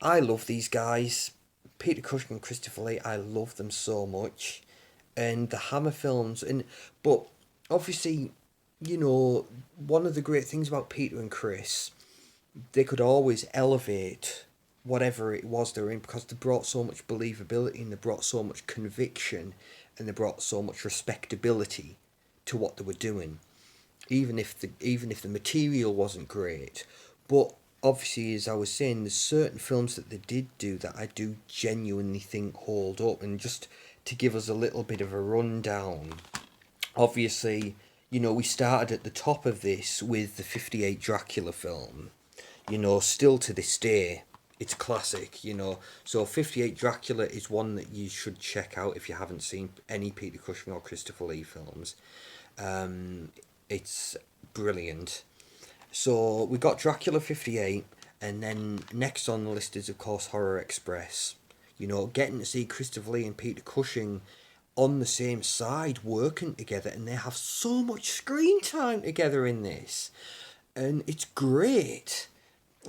I love these guys. Peter Cushing and Christopher Lee, I love them so much. And the Hammer films, but obviously, one of the great things about Peter and Chris, they could always elevate whatever it was they were in because they brought so much believability and they brought so much conviction and they brought so much respectability to what they were doing, even if the material wasn't great. But obviously, as I was saying, there's certain films that they did do that I do genuinely think hold up. And just to give us a little bit of a rundown, obviously, we started at the top of this with the 58 Dracula film. Still to this day, it's classic, So 58 Dracula is one that you should check out if you haven't seen any Peter Cushing or Christopher Lee films. It's brilliant. So we got Dracula 58, and then next on the list is, of course, Horror Express. Getting to see Christopher Lee and Peter Cushing on the same side working together, and they have so much screen time together in this, and it's great.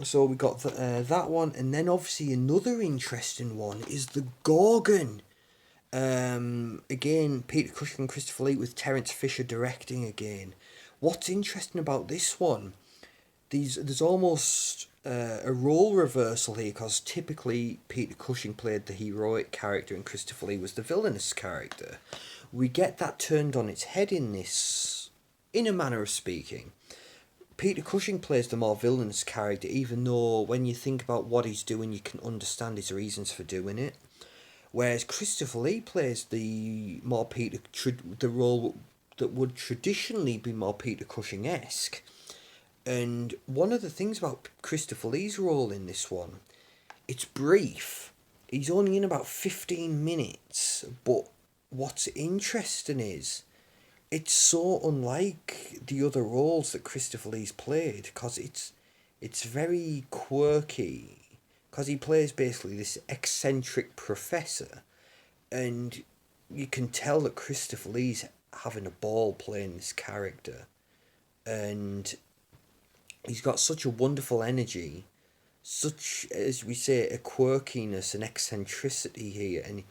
So we got that one, and then obviously another interesting one is the Gorgon. Again, Peter Cushing and Christopher Lee with Terence Fisher directing again. What's interesting about this one? There's almost a role reversal here because typically Peter Cushing played the heroic character and Christopher Lee was the villainous character. We get that turned on its head in this, in a manner of speaking. Peter Cushing plays the more villainous character, even though when you think about what he's doing, you can understand his reasons for doing it. Whereas Christopher Lee plays the role that would traditionally be more Peter Cushing-esque. And one of the things about Christopher Lee's role in this one, it's brief. He's only in about 15 minutes, but what's interesting is it's so unlike the other roles that Christopher Lee's played because it's very quirky because he plays basically this eccentric professor, and you can tell that Christopher Lee's having a ball playing this character, and he's got such a wonderful energy, such, as we say, a quirkiness and eccentricity here, and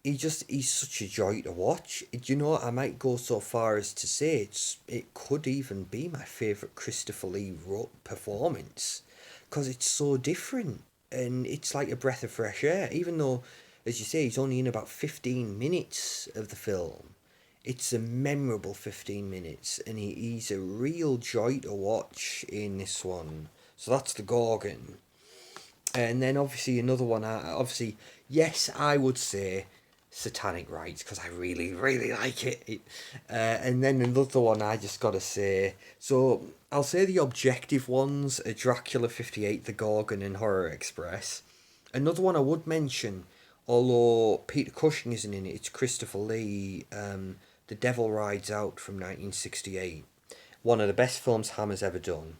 he's such a joy to watch. I might go so far as to say it could even be my favourite Christopher Lee performance because it's so different and it's like a breath of fresh air. Even though, as you say, he's only in about 15 minutes of the film, it's a memorable 15 minutes and he's a real joy to watch in this one. So that's the Gorgon. And then obviously another one, yes, I would say Satanic Rites because I really, really like it. And then another one I just got to say, so I'll say the objective ones are Dracula 58, The Gorgon and Horror Express. Another one I would mention, although Peter Cushing isn't in it, it's Christopher Lee, The Devil Rides Out from 1968. One of the best films Hammer's ever done.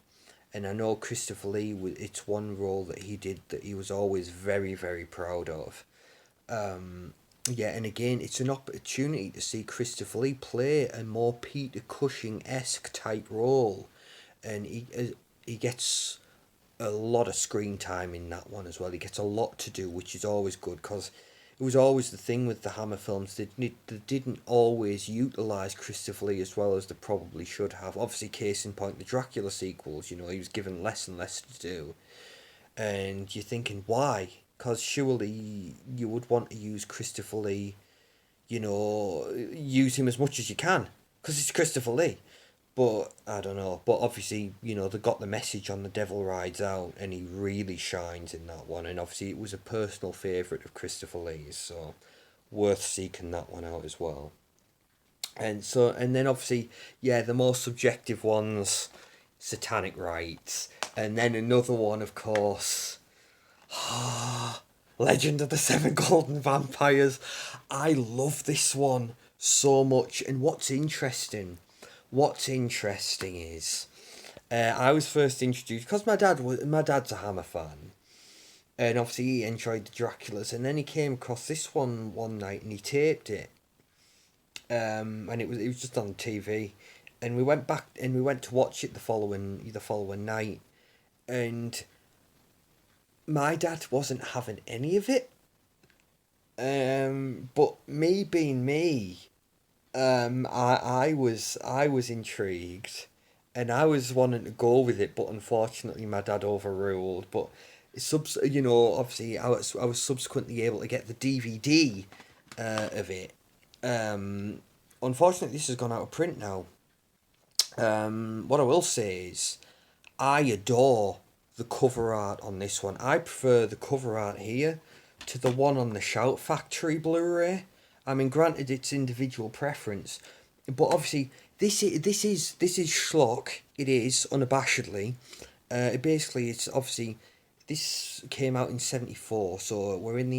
And I know Christopher Lee, it's one role that he did that he was always very, very proud of. Yeah, and again, it's an opportunity to see Christopher Lee play a more Peter Cushing-esque type role. And he gets a lot of screen time in that one as well. He gets a lot to do, which is always good, because it was always the thing with the Hammer films. They didn't always utilise Christopher Lee as well as they probably should have. Obviously, case in point, the Dracula sequels, he was given less and less to do. And you're thinking, why? Because surely you would want to use Christopher Lee, use him as much as you can, because it's Christopher Lee. But I don't know. But obviously, they got the message on The Devil Rides Out, and he really shines in that one. And obviously, it was a personal favourite of Christopher Lee's, so worth seeking that one out as well. And then obviously, yeah, the more subjective ones, Satanic Rites, and then another one, of course, Legend of the Seven Golden Vampires. I love this one so much, and what's interesting is, I was first introduced because my dad's a Hammer fan, and obviously he enjoyed the Draculas, and then he came across this one night and he taped it, and it was just on TV, and we went back and we went to watch it the following night, and my dad wasn't having any of it. But me being me, I was intrigued, and I was wanting to go with it, but unfortunately my dad overruled. But obviously I was subsequently able to get the DVD of it. Um, Unfortunately, this has gone out of print now. What I will say is, I adore the cover art on this one. I prefer the cover art here to the one on the Shout Factory Blu-ray. I mean, granted, it's individual preference, but obviously this is schlock. It is unabashedly. It's obviously this came out in '74, so we're in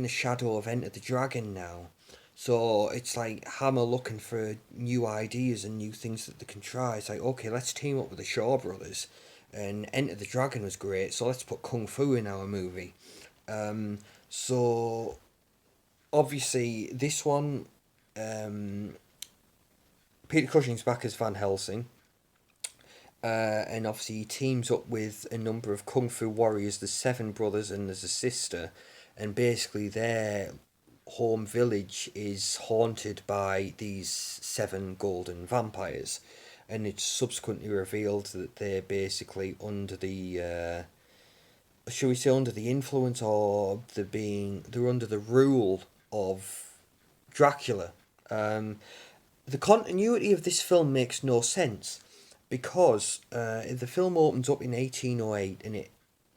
the shadow of Enter the Dragon now. So it's like Hammer looking for new ideas and new things that they can try. It's like, okay, let's team up with the Shaw Brothers, and Enter the Dragon was great. So let's put Kung Fu in our movie. So obviously this one, um, Peter Cushing's back as Van Helsing. And obviously he teams up with a number of kung fu warriors. There's seven brothers and there's a sister, and basically their home village is haunted by these seven golden vampires, and it's subsequently revealed that they're basically under the shall we say under the influence, or they're under the rule of Dracula. Um, the continuity of this film makes no sense because the film opens up in 1808 and it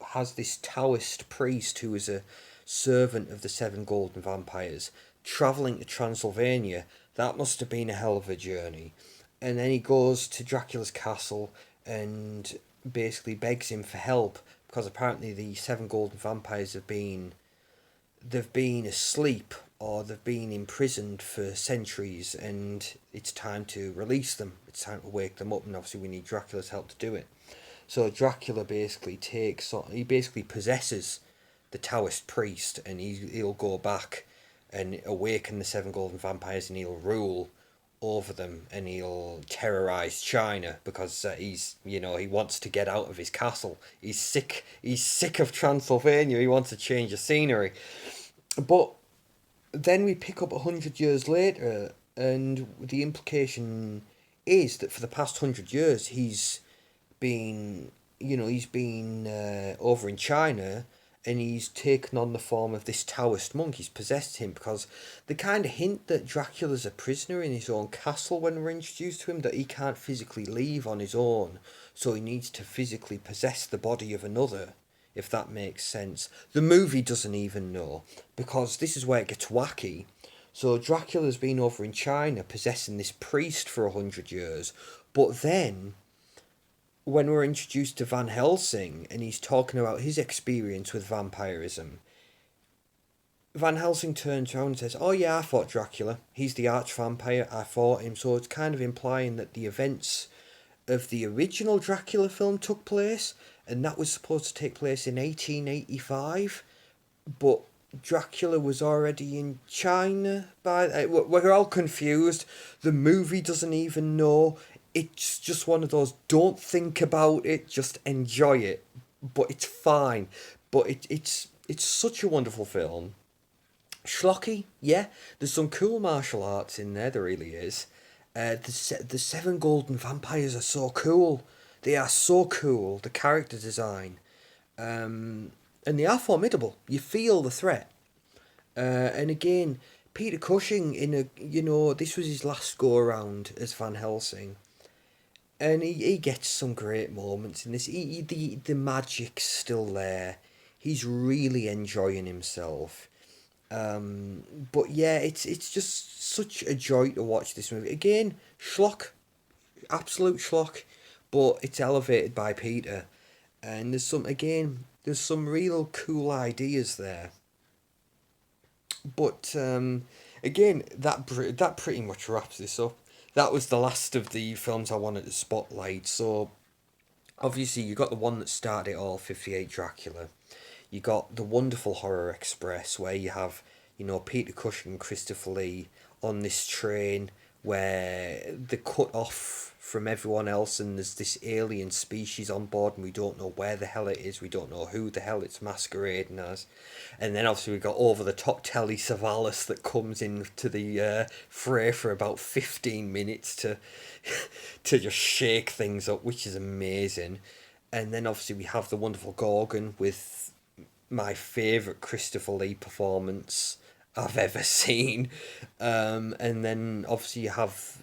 has this Taoist priest who is a servant of the seven golden vampires travelling to Transylvania. That must have been a hell of a journey. And then he goes to Dracula's castle and basically begs him for help because apparently the seven golden vampires they've been asleep or they've been imprisoned for centuries, and it's time to release them. It's time to wake them up, and obviously we need Dracula's help to do it. So Dracula he basically possesses the Taoist priest, and he'll go back and awaken the seven golden vampires, and he'll rule over them, and he'll terrorize China because he wants to get out of his castle. He's sick of Transylvania. He wants to change the scenery. But then we pick up 100 years later, and the implication is that for the past 100 years he's been over in China, and he's taken on the form of this Taoist monk. He's possessed him because they kind of hint that Dracula's a prisoner in his own castle when we're introduced to him, that he can't physically leave on his own, so he needs to physically possess the body of another, if that makes sense. The movie doesn't even know, because this is where it gets wacky. So Dracula's been over in China possessing this priest for 100 years, but then when we're introduced to Van Helsing and he's talking about his experience with vampirism, Van Helsing turns around and says, "Oh yeah, I fought Dracula. He's the arch vampire. I fought him." So it's kind of implying that the events of the original Dracula film took place, and that was supposed to take place in 1885, but Dracula was already in China we're all confused. The movie doesn't even know. It's just one of those, don't think about it, just enjoy it. But it's fine. But it's such a wonderful film. Schlocky, yeah. There's some cool martial arts in there. There really is. The seven golden vampires are so cool. They are so cool. The character design, and they are formidable. You feel the threat. And again, Peter Cushing this was his last go around as Van Helsing, and he gets some great moments in this. The magic's still there. He's really enjoying himself. But yeah, it's just such a joy to watch this movie. Again, schlock, absolute schlock, but it's elevated by Peter, and there's some real cool ideas there. But again, that pretty much wraps this up. That was the last of the films I wanted to spotlight. So obviously you got the one that started it all, 58 Dracula. You got the wonderful Horror Express, where you have Peter Cushing and Christopher Lee on this train where they're cut off from everyone else and there's this alien species on board and we don't know where the hell it is, we don't know who the hell it's masquerading as. And then obviously we got over the top Telly Savalas that comes in to the fray for about 15 minutes to to just shake things up, which is amazing. And then obviously we have the wonderful Gorgon with my favourite Christopher Lee performance I've ever seen. And then obviously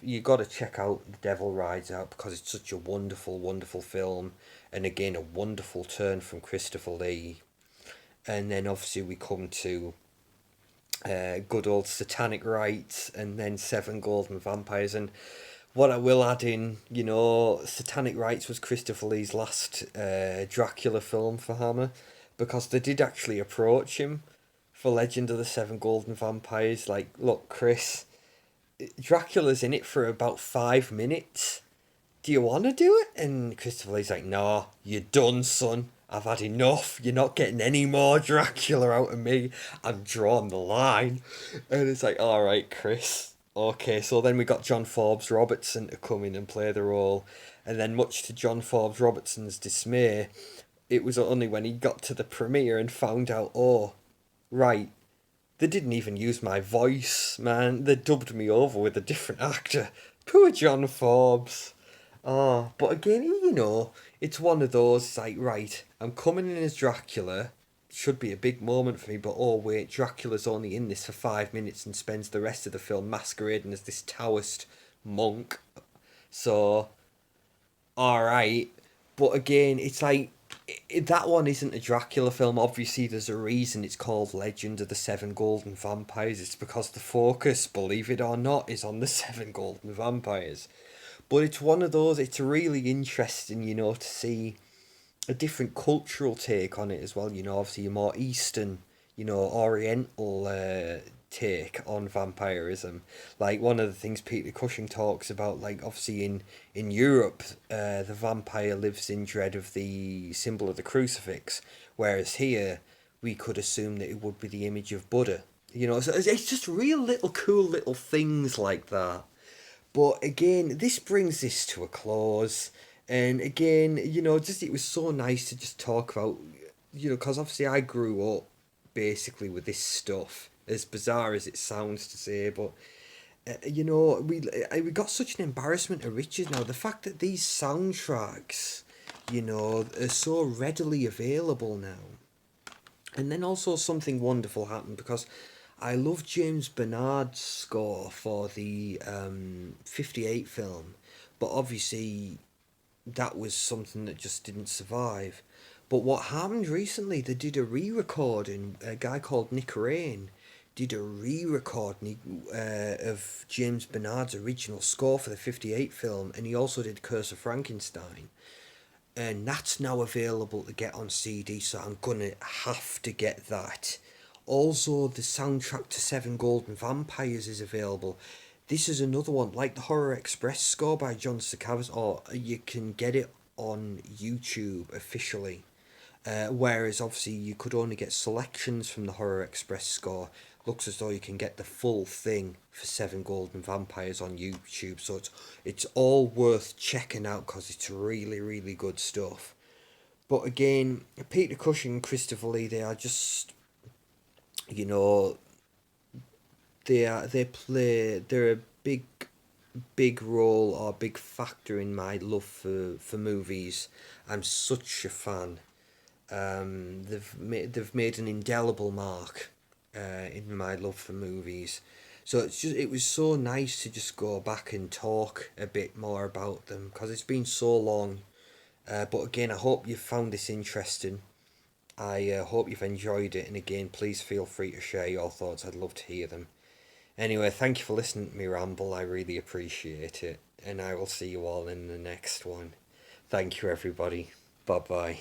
you got to check out The Devil Rides Out because it's such a wonderful, wonderful film, and again a wonderful turn from Christopher Lee. And then obviously we come to good old Satanic Rites, and then Seven Golden Vampires. And what I will add in, Satanic Rites was Christopher Lee's last Dracula film for Hammer, because they did actually approach him for Legend of the Seven Golden Vampires. Like, look, Chris, Dracula's in it for about 5 minutes. Do you want to do it? And Christopher Lee's like, nah, you're done, son. I've had enough. You're not getting any more Dracula out of me. I'm drawing the line. And it's like, all right, Chris. Okay, so then we got John Forbes Robertson to come in and play the role. And then much to John Forbes Robertson's dismay, it was only when he got to the premiere and found out, oh, right, they didn't even use my voice, man. They dubbed me over with a different actor. Poor John Forbes. Oh, but again, it's one of those, it's like, right, I'm coming in as Dracula. Should be a big moment for me, but oh wait, Dracula's only in this for 5 minutes and spends the rest of the film masquerading as this Taoist monk. So, alright. But again, it's like, that one isn't a Dracula film. Obviously, there's a reason it's called Legend of the Seven Golden Vampires. It's because the focus, believe it or not, is on the Seven Golden Vampires. But it's one of those, it's really interesting, to see a different cultural take on it as well. Obviously a more Eastern, Oriental take on vampirism. Like, one of the things Peter Cushing talks about, like, obviously in Europe, the vampire lives in dread of the symbol of the crucifix, whereas here we could assume that it would be the image of Buddha. So it's just real little cool little things like that. But again, this brings this to a close. And again, just it was so nice to just talk about, because obviously I grew up basically with this stuff, as bizarre as it sounds to say, but, we got such an embarrassment of riches now. The fact that these soundtracks, are so readily available now. And then also something wonderful happened, because I love James Bernard's score for the 58 film, but obviously that was something that just didn't survive. But what happened recently, they did a re-recording. A guy called Nick Rain did a re-recording of James Bernard's original score for the 58 film, and he also did Curse of Frankenstein. And that's now available to get on CD, so I'm gonna have to get that. Also, the soundtrack to Seven Golden Vampires is available. This is another one, like the Horror Express score by John Stacavas, or you can get it on YouTube officially. Whereas obviously you could only get selections from the Horror Express score. Looks as though you can get the full thing for Seven Golden Vampires on YouTube. So it's all worth checking out because it's really, really good stuff. But again, Peter Cushing and Christopher Lee, they are just, they're a big role or big factor in my love for movies. I'm such a fan. They've made an indelible mark in my love for movies. So it was so nice to just go back and talk a bit more about them because it's been so long. But again, I hope you've found this interesting. I hope you've enjoyed it, and again, please feel free to share your thoughts. I'd love to hear them. Anyway, thank you for listening to me ramble. I really appreciate it, and I will see you all in the next one. Thank you, everybody. Bye bye.